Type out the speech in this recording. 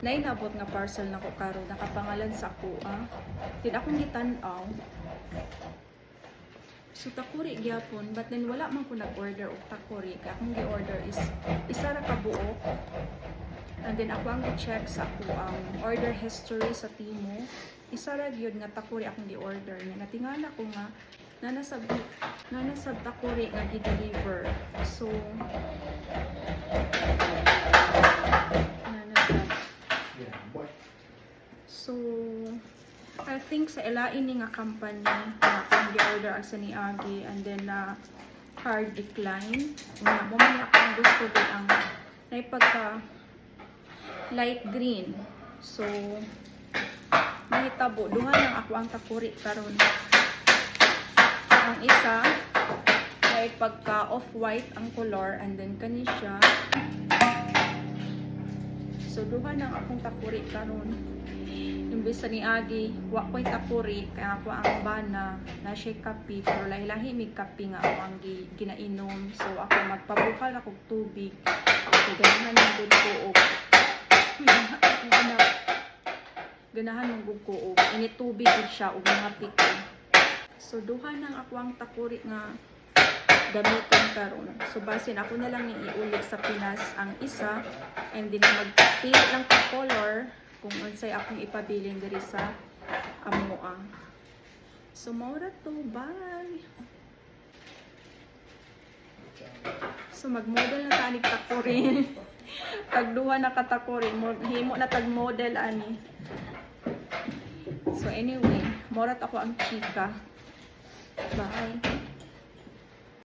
nainabot nga parcel na ko karon nakapangalan sa kuha. Din akong gitan-aw. So takuri gyapon, but then wala man ko nag-order og takuri. Kaya akong gi-order is isa ra ka buok. And then ako ang i-check sa ako ang order history sa Timo. Isa ra gyud nga takuri akong gi-order niya. Natingala ko nga nanasab takuri nga gi-deliver. So I think sa ilain ni nga company na akong gi-order asa ni Agi, and then hard decline. Nga mo man ako ang gusto din ang naipagka light green. So mahitabo duha lang ako ang takuri karon. Ang isa ay pagka off-white ang color, and then kani siya. So duha lang akong takuri karon. Imbis ni Agi, wa ko'y takuri, kaya ako ang bana na siya kape, pero lahi-lahi may kape nga ako ang ginainom. So ako magpabukal ako tubig. So ganahan ng gudkuog. Ganahan ng gudkuog. Ini tubig siya ug mga piko. So duha nang ako ang takuri nga gamiton karon. So basin ako na lang iulit sa Pinas ang isa, and then magpili lang ka color kung unsay akong ipabilin diri sa amoa. So maura to, bye. So magmodel na tani takuri. Tagduha na katakuri, himo na tag model ani. So anyway, morat ako ang chika. Bye.